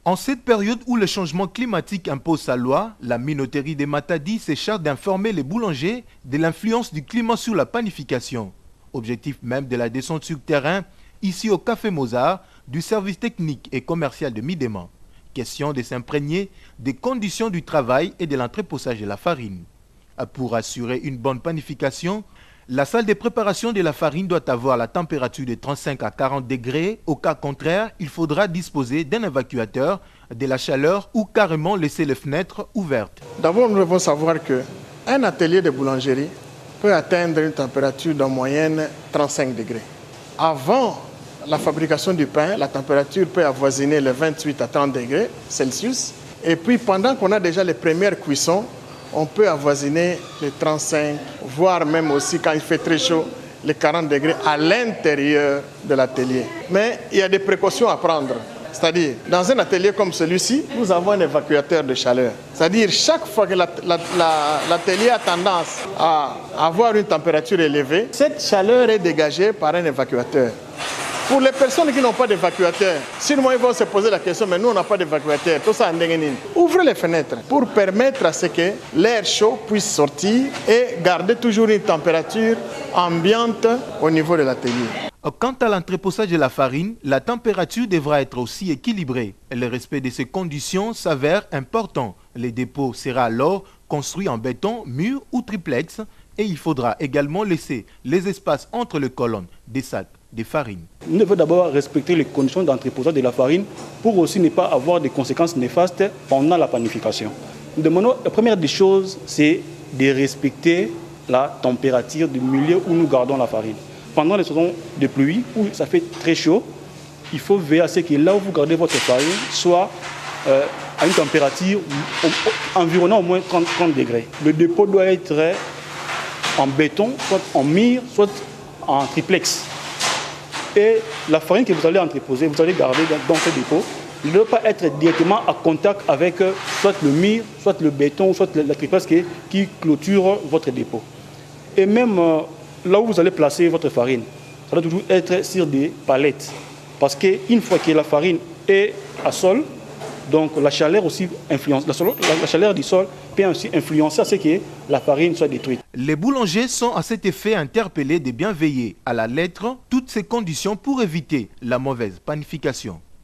En cette période où le changement climatique impose sa loi, la minoterie des Matadi s'écharpe d'informer les boulangers de l'influence du climat sur la panification. Objectif même de la descente sur terrain, ici au Café Mozart, du service technique et commercial de Midema. Question de s'imprégner des conditions du travail et de l'entreposage de la farine. Pour assurer une bonne panification, la salle de préparation de la farine doit avoir la température de 35 à 40 degrés. Au cas contraire, il faudra disposer d'un évacuateur de la chaleur ou carrément laisser les fenêtres ouvertes. D'abord, nous devons savoir qu'un atelier de boulangerie peut atteindre une température d'en moyenne 35 degrés. Avant la fabrication du pain, la température peut avoisiner les 28 à 30 degrés Celsius. Et puis, pendant qu'on a déjà les premières cuissons, on peut avoisiner les 35, voire même aussi quand il fait très chaud, les 40 degrés à l'intérieur de l'atelier. Mais il y a des précautions à prendre. C'est-à-dire, dans un atelier comme celui-ci, nous avons un évacuateur de chaleur. C'est-à-dire, chaque fois que l'atelier a tendance à avoir une température élevée, cette chaleur est dégagée par un évacuateur. Pour les personnes qui n'ont pas d'évacuateur, sinon ils vont se poser la question, mais nous on n'a pas d'évacuateur, tout ça en dégaine. Ouvrez les fenêtres pour permettre à ce que l'air chaud puisse sortir et garder toujours une température ambiante au niveau de l'atelier. Quant à l'entreposage de la farine, la température devra être aussi équilibrée. Le respect de ces conditions s'avère important. Le dépôt sera alors construit en béton, mur ou triplex et il faudra également laisser les espaces entre les colonnes des sacs de farine. Nous devons d'abord respecter les conditions d'entreposage de la farine pour aussi ne pas avoir des conséquences néfastes pendant la panification. Nous demandons, la première des choses, c'est de respecter la température du milieu où nous gardons la farine. Pendant les saisons de pluie, où ça fait très chaud, il faut veiller à ce que là où vous gardez votre farine soit à une température environnant au moins 30 degrés. Le dépôt doit être en béton, soit en mire, soit en triplex. Et la farine que vous allez entreposer, vous allez garder dans ce dépôt, ne doit pas être directement à contact avec soit le mire, soit le béton, soit la triplex qui clôture votre dépôt. Et même là où vous allez placer votre farine, ça doit toujours être sur des palettes. Parce qu'une fois que la farine est à sol, donc la chaleur aussi influence. La chaleur du sol peut aussi influencer à ce que la farine soit détruite. Les boulangers sont à cet effet interpellés de bien veiller à la lettre toutes ces conditions pour éviter la mauvaise panification.